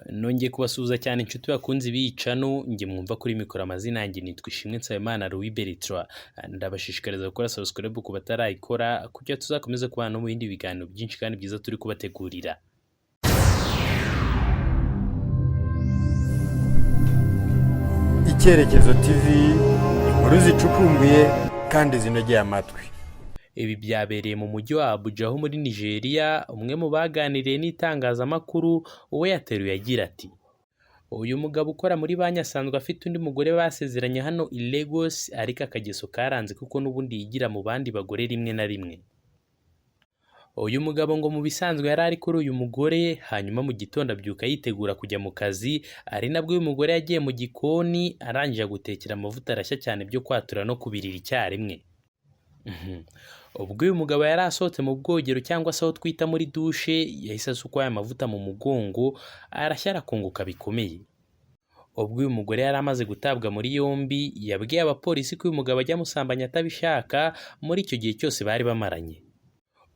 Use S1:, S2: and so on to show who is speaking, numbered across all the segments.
S1: Nongeye kubasuhuza cyane inshuti bakunze biyicano njye mwumva kuri mikoro amazina yanjye nitwa Ishimwe Nsabimana Louis Bertrand. Ndabashishikariza gukora subscribe ku batarayikora kugira tuzakomeze kubana no mu bindi biganiro byinshi kandi byiza turi kubategurira.
S2: Icyerekezo TV, inkuru zicukumbuye kandi zinogeye amatwi.
S1: Ibi byabereye mu mujyi wa Abuja ho muri Nigeria. Umwe mu baganiriye n'itangazamakuru we yateruye agira ati: uyu mugabo ukora muri banki asanzwe afite undi mugore basezeranye hano i Lagos, ariko akageso karanze kuko n'ubundi yigira mu bandi bagore rimwe na rimwe. Uyu mugabo ngo mu bisanzwe yari ari kuri uyu mugore, hanyuma mu gitondo abyuka yitegura kujya mu kazi, ari nabwo uyu mugore yagiye mu gikoni arangije gutekera amavuta arashya cyane byo kwatura no kubirira icyarimwe. Ubwo uyu mugabo yari asohotse mu bwogero cyangwa se aho twita muri dushe, yahise asuka aya mavuta mu mugongo arashya arakunguka bikomeye. Ubwo uyu mugore yari amaze gutabwa muri yombi, yabwiye abapolisi ko uyu mugabo ajya amusambanya atabishaka muri icyo gihe cyose bari bamaranye.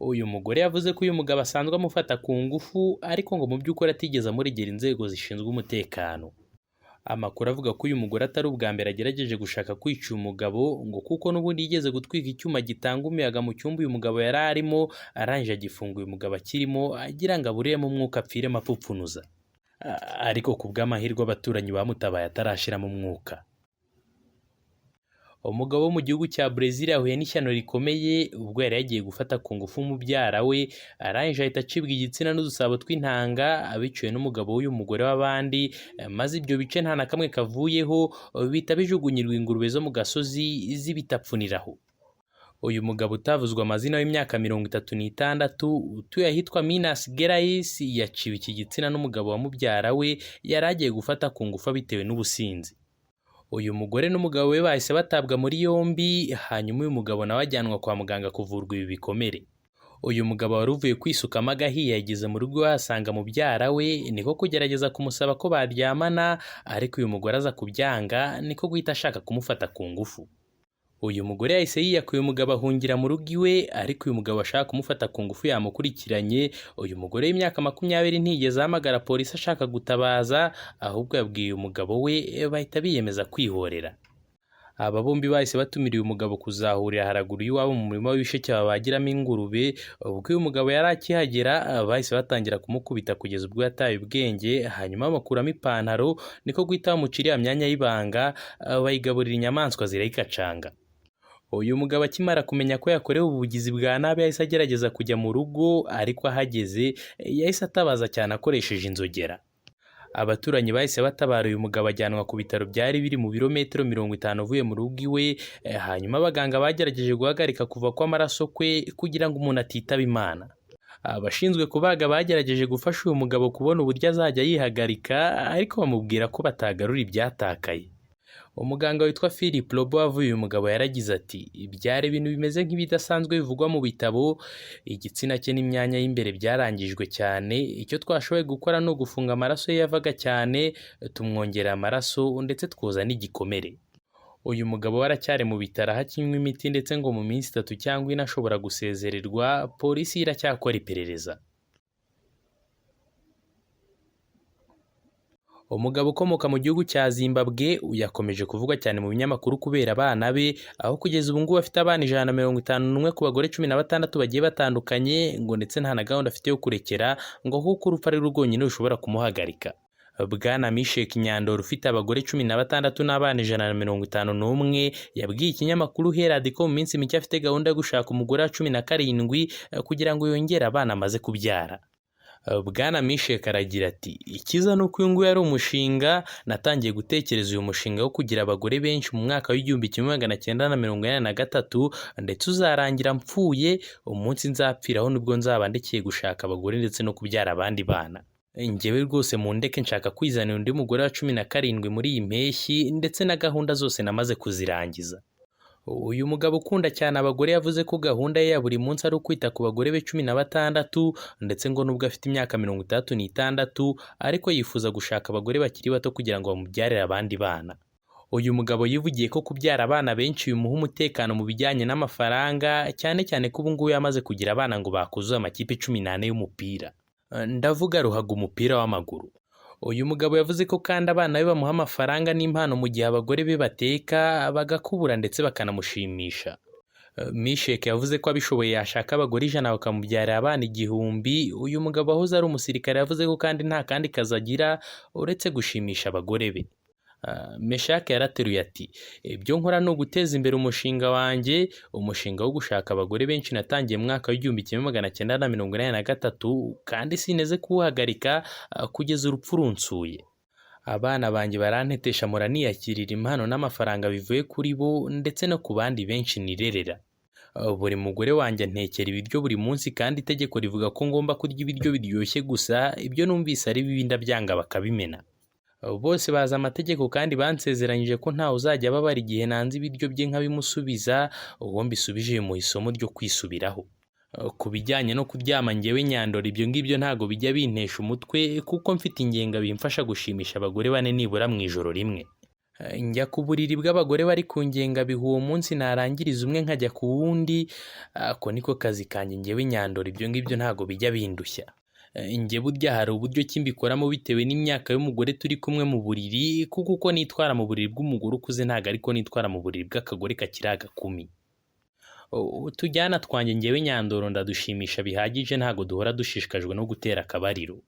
S1: Uyu mugore yavuze ko uyu mugabo asanzwe amufata ku ngufu, ariko ngo mu by'ukuri atigeze amuregera inzego zishinzwe umutekano. Amakuru avuga ko uyu mugore atari ubwa mbere agerageje gushaka kwica umugabo, ngo kuko n'ubundi yigeze gutwika icyuma gitanga umuyaga mu cyumba uyu mugabo yari arimo, arangije agifunga uyu mugabo akirimo agira ngo aburemo umwuka apfiremo apfupfunuza. Ariko ku bw'amahirwe abaturanyi bamutabaye atarashiramo umwuka. Umugabo wo mu gihugu cya Brazil yahuye n'ishyano rikomeye ubwo yari yagiye gufata ku ngufu umubyara we, arangije ahita acibwa igitsina n'udusabo tw'intanga abiciwe n'umugabo w'uyu mugore w'abandi, maze ibyo bice nta na kamwe kavuyeho bihita bijugunyirwa ingurube zo mu gasozi zibitapfuniraho. Uyu mugabo utavuzwe amazina w'imyaka 36 utuye ahitwa Minas Gerais yaciwe iki gitsina n'umugabo wa mubyara we yari agiye gufata ku ngufu bitewe n'ubusinzi. Uyu mugore n'umugabo we bahise batabwa muri yombi, hanyuma uyu mugabo nawe ajyanwa kwa muganga kuvurwa ibi bikomere. Uyu mugabo wari uvuye kwisukamo agahiye yageze mu rugo ahasanga mubyara we, niko kugerageza kumusaba ko baryamana, ariko uyu mugore aza kubyanga, niko guhita ashaka kumufata ku ngufu. Uyu mugore yahise yiyakuye umugabo ahungira mu rugo iwe, ariko uyu mugabo ashaka kumufata ku ngufu yamukurikiranye. Uyu mugore w'imyaka 20 ntiyigeze ahamagara polisi ashaka gutabaza, ahubwo yabwiye uyu mugabo we bahita biyemeza kwihorera. Aba bombi bahise batumira uyu mugabo kuzahurira haraguru y'iwabo mu murima w'ibisheke babagiramo ingurube. Ubwo uyu mugabo yari akihagera bahise batangira kumukubita kugeza ubwo yataye ubwenge, hanyuma bakuramo ipantaro, niko guhita bamucira myanya y'ibanga bayigaburira inyamaswa zirayikacanga. Uyu mugabo akimara kumenya ko yakorewe ubugizi bwa nabi yahise agerageza kujya mu rugo, ariko ahageze yahise atabaza cyane akoresheje inzogera. Abaturanyi bahise batabara uyu mugabo ajyanwa ku bitaro byari biri mu birometero 50 uvuye mu rugo iwe, hanyuma abaganga bagerageje guhagarika kuva kw'amaraso kwe kugira ngo umuntu atitaba Imana. Abashinzwe kubaga bagerageje gufasha uyu mugabo kubona uburyo azajya yihagarika, ariko bamubwira ko batagarura ibyatakaye. Umuganga witwa Philip Lobo wavuye uyu mugabo yaragize ati: ibyari ibintu bimeze nk'ibidasanzwe bivugwa mu bitabo, igitsina cye n'imyanya y'imbere byarangijwe cyane, icyo twashoboye gukora ni ugufunga amaraso ye yavaga cyane, tumwongera amaraso ndetse twoza n'igikomere. Uyu mugabo waracyari mu bitaro hakinywa imiti, ndetse ngo mu minsi 3 cyangwa 4 ashobora gusezererwa. Polisi iracyakora iperereza. Umugabo ukomoka mu gihugu cya Zimbabwe yakomeje kuvugwa cyane mu binyamakuru kubera abana be, aho kugeza ubu ngubu afite abana 151 ku bagore 16 bagiye batandukanye, ngo ndetse nta na gahunda afite yo kurekera, ngo kuko urupfu ari rwonyine rushobora kumuhagarika. Bwana Mishek Nyandoro ufite abagore 16 n'abana 151 yabwiye ikinyamakuru Herald ko mu minsi mike afite gahunda yo gushaka umugore wa 17 kugira ngo yongere abana amaze kubyara. Bwana Mishek aragira ati: ikiza nuko uyu nguyu ari umushinga, natangiye gutekereza uyu mushinga wo kugira abagore benshi mu mwaka w'1983, ndetse uzarangira mpfuye. Umunsi nzapfiraho nibwo nzaba ndekeye gushaka abagore ndetse no kubyara abandi bana. Njyewe rwose mu ndeke nshaka kwizanira undi mugore wa 17 muri iyi mpeshyi, ndetse na gahunda zose namaze kuzirangiza. Uyu mugabo ukunda cyane abagore yavuze ko gahunda ye ya buri munsi ari ukwita ku bagore be 16, ndetse ngo nubwo afite imyaka 36 ariko yifuza gushaka abagore bakiri bato kugira ngo bamubyarire abandi bana. Uyu mugabo yivugiye ko kubyara abana benshi bimuha umutekano mu bijyanye n'amafaranga, cyane cyane ko ubu ngubu yamaze kugira abana ngo bakuzuza amakipe 18 y'umupira. Ndavuga ruhaga umupira w'amaguru. Uyu mugabo yavuze ko kandi abana be bamuha amafaranga n'impano mu gihe abagore be bateka bagakubura ndetse bakanamushimisha. Mishek yavuze ko abishoboye yashaka abagore 100 bakamubyarira abana 1000. Uyu mugabo wahoze ari umusirikare yavuze ko kandi nta kandi kazi agira uretse gushimisha abagore be. Meshak yarateruye ati, ibyo nkora ni uguteza imbere umushinga wanjye, umushinga wo gushaka abagore benshi natangiye mu mwaka w'1983 kandi sineze kuwuhagarika kugeza urupfu runsuye. Abana banjye barantetesha mpora niyakirira impano n'amafaranga bivuye kuri bo ndetse no ku bandi benshi nirerera. Buri mugore wanjye antekera ibiryo buri munsi kandi itegeko rivuga ko ngomba kurya ibiryo biryoshye gusa, ibyo numvise ari bibi ndabyanga bakabimena. Bose bazi amategeko kandi bansezeranyije ko ntawe uzajya ababara igihe nanze ibiryo bye nkabimusubiza, uwo mbisubije mu isomo ryo kwisubiraho. Ku bijyanye no kuryama njyewe nyandora ibyo ngibyo ntago bijya bintesha umutwe kuko mfite ingenga bimfasha gushimisha abagore 4 nibura mu ijoro rimwe. Njya ku buriri bw'abagore bari ku ngenga biha uwo munsi narangiriza umwe nkajya ku wundi, ako niko kazi kanjye njyewe nyandora ibyo ngibyo ntago bijya bindushya. Njye burya hari uburyo kimbikoramo bitewe n'imyaka y'umugore turi kumwe mu buriri, kuko uko nitwara mu buriri bw'umugore ukuze ntago ariko nitwara mu buriri bw'akagore kakiri agakumi. Utujyana twanjye njyewe nyandoro ndadushimisha bihagije, ntago duhora dushishikajwe no gutera akabariro.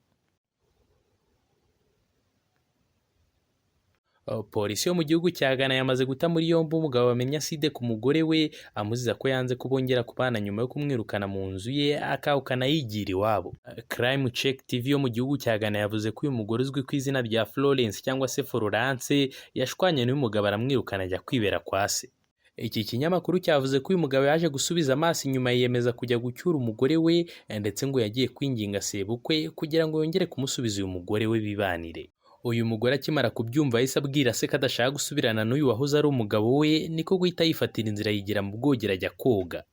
S1: Polisi yo mu gihugu cya Ghana yamaze guta muri yombi umugabo wamennye acide ku mugore we amuziza ko yanze kubongera kubana nyuma yo kumwirukana mu nzu ye akahukana yigira iwabo. Crime Check TV yo mu gihugu cya Ghana yavuze ko uyu mugore uzwi ku izina rya Florence cyangwa se Florence yashwanye n'uyu mugabo aramwirukana ajya kwibera kwa se. Iki kinyamakuru cyavuze ko uyu mugabo yaje gusubiza amaso inyuma yiyemeza kujya gucyura umugore we ndetse ngo yagiye kwinginga sebukwe kugira ngo yongere kumusubiza uyu mugore we bibanire. Uyu mugore akimara kubyumva yahise abwira se ko adashaka gusubirana n'uyu wahoze ari umugabo we, niko guhita yifatira inzira yigira mu bwogero ajya koga.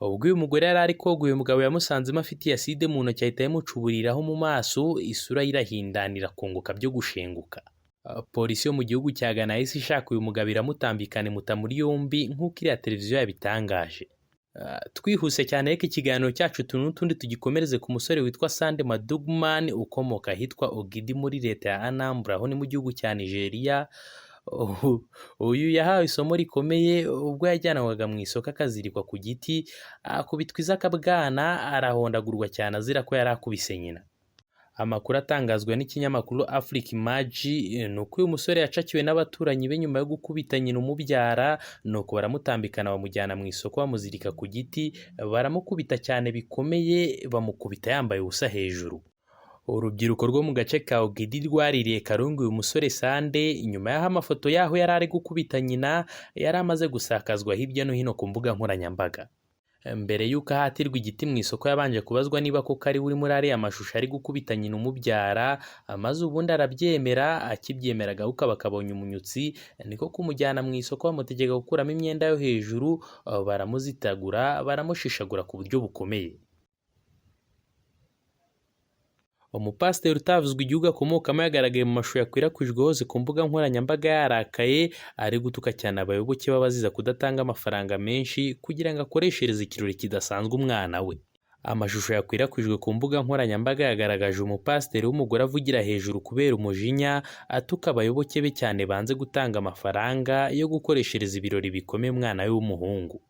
S1: Ubwo uyu mugore yari ari koga uyu mugabo yamusanzemo afite acide mu ntoki ahita yamucuburiraho mu maso, isura irahindanira kunguka byo gushenguka. Polisi yo mu gihugu cya Ghana yahise ishaka uyu mugabo iramutambikana imuta muri yombi nk'uko iriya televiziyo yabitangaje. Twihuse cyane reka ikiganiro cyacu n'utundi tugikomereze ku musore witwa Sande Madugman ukomoka ahitwa Ogidi muri leta ya Anambra aho ni mu gihugu cya Nigeria. Uyu yahawe isomo rikomeye ubwo yajyanwaga mu isoko akazirikwa ku giti, akubitwa iz'akabwana, arahondagurwa cyane azira ko yari akubise nyina. Amakuru atangazwa n'ikinyamakuru Africa Image ni uko uyu musore yacakiwe n'abaturanyi be nyuma yo gukubita nyina umubyara, nuko baramutambikana bamujyana mu isoko bamuzirika ku giti, baramukubita cyane bikomeye, bamukubita yambaye ubusa hejuru. Urubyiruko rwo mu gace ka Ogidi rwaririye karungu uyu musore Sande nyuma y'aho amafoto yaho yari ari gukubita nyina yari amaze gusakazwa hirya no hino ku mbuga nkoranyambaga. Mbere y'uko ahatirwa igiti mu isoko yabanje kubazwa niba koko ari uri muri ariya mashusho ari gukubita nyina umubyara, maze ubundi arabyemera. Akibyemeraga ahubwo bakabonye umunyutsi niko kumujyana mu isoko bamutegeka gukuramo imyenda yo hejuru, baramuzitagura baramushishagura ku buryo bukomeye. Umupasiteri utavuzwe igihugu akomokamo yagaragaye mu mashusho yakwirakwijwe hose ku mbuga nkoranyambaga yarakaye, ari gutuka cyane abayoboke babaziza kudatanga amafaranga menshi kugira ngo akoreshereze ikirori kidasanzwe umwana we. Amashusho yakwirakwijwe ku mbuga nkoranyambaga yagaragaje umupasiteri w'umugore avugira hejuru kubera umujinya, atuka abayoboke be cyane banze gutanga amafaranga yo gukoreshereza ibirori bikomeye umwana we w'umuhungu.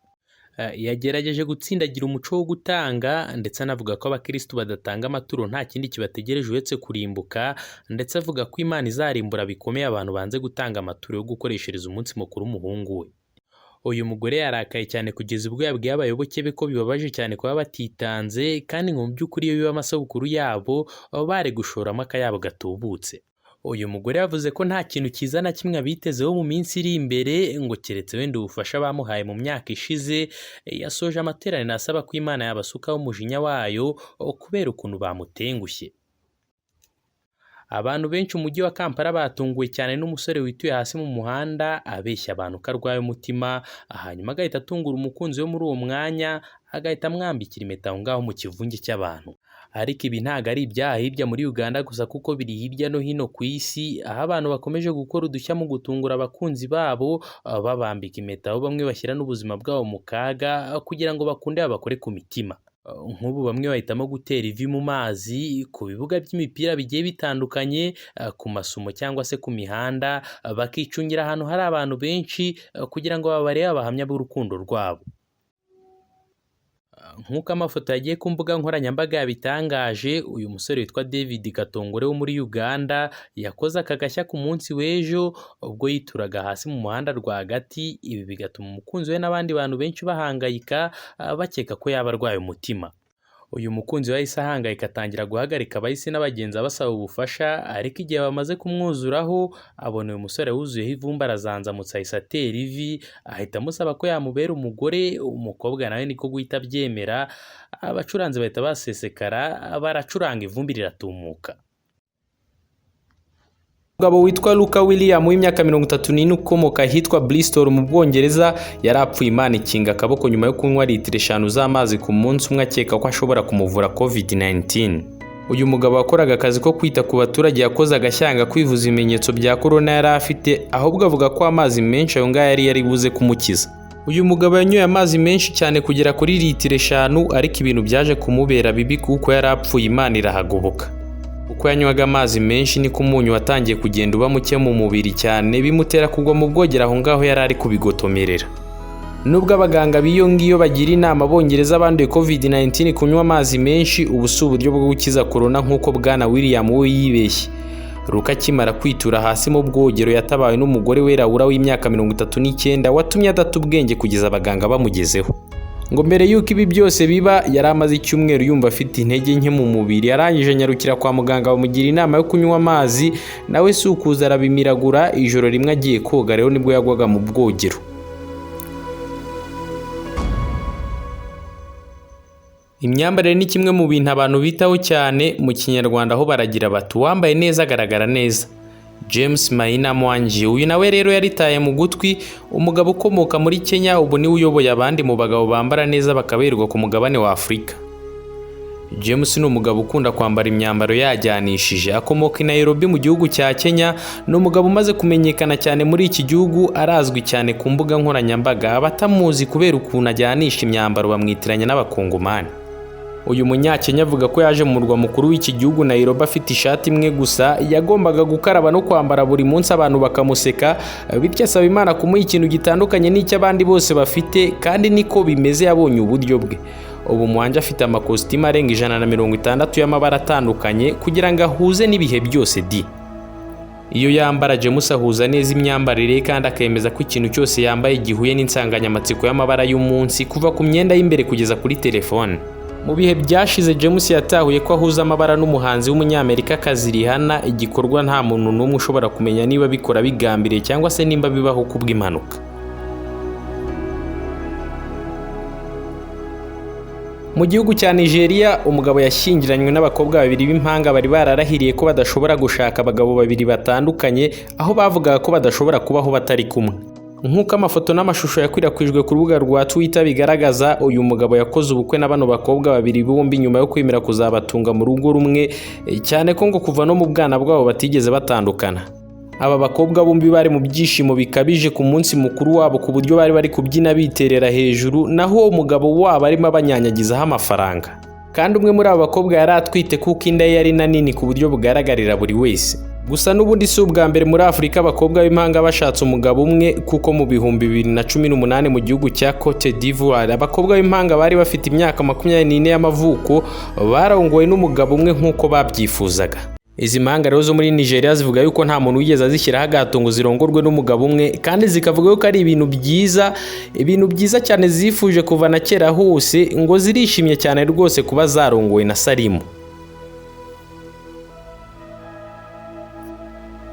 S1: Yagerageje gutsindagira umuco wo gutanga ndetse anavuga ko abakirisitu badatanga amaturo nta kindi kibategereje uretse kurimbuka, ndetse avuga ko Imana izarimbura bikomeye abantu banze gutanga amaturo yo gukoreshereza umunsi mukuru w'umuhungu we. Uyu mugore yarakaye cyane kugeza ubwo yabwiye abayoboke be ko bibabaje cyane kuba batitanze kandi ngo mu by'ukuri iyo biba amasabukuru yabo bari gushoramo akayabo gatubutse. Uyu mugore yavuze ko nta kintu cyiza na kimwe abitezeho mu minsi iri imbere ngo keretse wenda ubufasha bamuhaye mu myaka ishize. Yasoje amateraniro asaba ko Imana yabasukaho umujinya wayo kubera ukuntu bamutengushye. Abantu benshi mu mujyi wa Kampala batunguwe cyane n'umusore wituye hasi mu muhanda abeshya abantu ko arwaye umutima, hanyuma agahita atungura umukunzi we muri uwo mwanya agahita amwambikira impeta aho ngaho mu kivunge cy'abantu. Ariko ibi ntago ari ibyaha hirya muri Uganda gusa kuko biri hirya no hino ku isi, aho abantu bakomeje gukora udushya mu gutungura abakunzi babo babambika impeta, aho bamwe bashyira n'ubuzima bwabo mu kaga kugira ngo bakunde babakore ku mitima. nk'ubu bamwe bahitamo gutera ivi mu mazi ku bibuga by'imipira bigiye bitandukanye, ku masumo cyangwa se ku mihanda, bakicungira ahantu hari abantu benshi kugira ngo babarebe abahamya b'urukundo rwabo. Nk'uko amafoto yagiye ku mbuga nkoranyambaga yabitangaje, uyu musore witwa David Katongore wo muri Uganda yakoze aka gashya ku munsi w'ejo ubwo yituraga hasi mu muhanda rwagati. Ibi bigatuma umukunzi we n'abandi bantu benshi bahangayika, bakeka ko yaba arwaye umutima. Uyu mukunzi we yahise ahangayika atangira guhagarika abahisi n'abagenzi abasaba ubufasha, ariko igihe bamaze kumwuzuraho abona uyu musore wuzuyeho ivumbi arazanzamutse ahise atera ivi, ahita amusaba ko yamubera umugore. Umukobwa nawe niko guhita abyemera, abacuranzi bahita basesekara baracuranga ivumbi riratumuka. Umugabo witwa Luka William w'imyaka 34 ukomoka ahitwa Bristol mu Bwongereza yari apfuye Imana ikinga akaboko nyuma yo kunywa litiro 5 z'amazi ku munsi umwe, akeka ko ashobora kumuvura COVID-19. Uyu mugabo wakoraga akazi ko kwita ku baturage yakoze agashyanga kwivuza ibimenyetso bya corona yari afite, ahubwo avuga ko amazi menshi ayo ngaya yari buze kumukiza. Uyu mugabo yanyoye amazi menshi cyane kugera kuri litiro 5, ariko ibintu byaje kumubera bibi kuko yari apfuye Imana irahagoboka. Uko yanywaga amazi menshi niko umunyu watangiye kugenda uba muke mu mubiri cyane, bimutera kugwa mu bwogero aho ngaho yari ari kubigotomerera. Nubwo abaganga b'iyo ngiyo bagira inama Abongereza abanduye COVID-19 kunywa amazi menshi, ubu si uburyo bwo gukiza corona nk'uko bwana William we yibeshye. Luka akimara kwitura hasi mu bwogero yatabawe n'umugore we Laura w'imyaka 39 watumye adata ubwenge kugeza abaganga bamugezeho. Ngo mbere yuko ibi byose biba yari amaze icyumweru yumva afite intege nke mu mubiri, arangije anyarukira kwa muganga bamugira inama yo kunywa amazi, nawe si ukuza arabimiragura. Ijoro rimwe agiye koga rero nibwo yagwaga mu bwogero. Imyambarire ni kimwe mu bintu abantu bitaho cyane. Mu Kinyarwanda aho baragira bati uwambaye neza agaragara neza. James Maina Mwangi uyu nawe rero yaritaye mu gutwi. Umugabo ukomoka muri Kenya, ubu niwe uyoboye abandi mu bagabo bambara neza bakaberwa ku mugabane wa Afurika. James ni umugabo ukunda kwambara imyambaro yajyanishije, akomoka i Nairobi mu gihugu cya Kenya. Ni umugabo umaze kumenyekana cyane muri iki gihugu, arazwi cyane ku mbuga nkoranyambaga. Abatamuzi kubera ukuntu ajyanisha imyambaro bamwitiranya n'abakongomani. Uyu munyakenya avuga ko yaje mu murwa mukuru w'iki gihugu Nairobi afite ishati imwe gusa, yagombaga gukaraba no kwambara buri munsi abantu bakamuseka, bityo asaba Imana kumuha ikintu gitandukanye n'icy'abandi bose bafite, kandi niko bimeze yabonye uburyo bwe. Ubu Mwangi afite amakositimu arenga 160 y'amabara atandukanye kugira ngo ahuze n'ibihe byose di. Iyo yambara James ahuza neza imyambarire kandi akemeza ko ikintu cyose yambaye gihuye n'insanganyamatsiko y'amabara y'umunsi, kuva ku myenda y'imbere kugeza kuri telefone. Mu bihe byashize James yatahuye ko ahuza amabara n'umuhanzi w'umunyamerika Rihanna, igikorwa nta muntu n'umwe ushobora kumenya niba bikora bigambiriye cyangwa se nimba bibaho kubw'impanuka. Mu gihugu cya Nigeria, umugabo yashyingiranywe n'abakobwa babiri b'impanga bari bararahiriye ko badashobora gushaka abagabo babiri batandukanye, aho bavugaga ko badashobora kubaho batari kumwe. Nk'uko amafoto n'amashusho yakwirakwijwe ku rubuga rwa Twitter bigaragaza, uyu mugabo yakoze ubukwe na bano bakobwa babiri bombi nyuma yo kwemera kuzabatunga mu rugo rumwe, cyane ko ngo kuva no mu bwana bwabo batigeze batandukana. Aba bakobwa bombi bari mu byishimo bikabije ku munsi mukuru wabo ku buryo bari kubyina biterera hejuru, naho umugabo wabo arimo abanyanyagizaho amafaranga. Kandi umwe muri aba bakobwa yari atwite kuko inda ye yari nini ku buryo bugaragarira buri wese. Gusa n'ubundi si ubwa mbere muri Afurika abakobwa b'impanga bashatse umugabo umwe, kuko mu bihumbi 2018 mu gihugu cya Cote d'Ivoire abakobwa b'impanga bari bafite imyaka 24 y'amavuko barongowe n'umugabo umwe nk'uko babyifuzaga. Izi mpanga rero zo muri Nigeria zivuga yuko nta muntu wigeze azishyiraho agahato ngo zirongorwe n'umugabo umwe, kandi zikavuga yuko ari ibintu byiza cyane zifuje kuva na kera hose, ngo zirishimye cyane rwose kuba zarongowe na Salimu.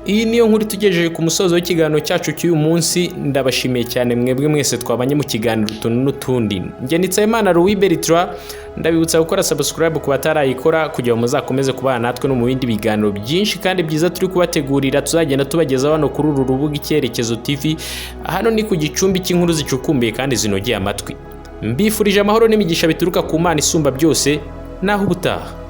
S1: Iyi niyo nkuru tugejeje ku musozo w'ikiganiro cyacu cy'uyu munsi. Ndabashimiye cyane mwebwe mwese twabanye mu kiganiro utuntu n'utundi. Njye Nitsayimana Louis Bertrand, ndabibutsa gukora subscribe ku batarayikora kugira ngo muzakomeze kubana natwe no mu bindi biganiro byinshi kandi byiza turi kubategurira, tuzagenda tubagezaho hano kuri uru rubuga Icyerekezo TV. Hano ni ku gicumbi cy'inkuru zicukumbuye kandi zinogeye amatwi. Mbifurije amahoro n'imigisha bituruka ku Mana isumba byose, naho ubutaha.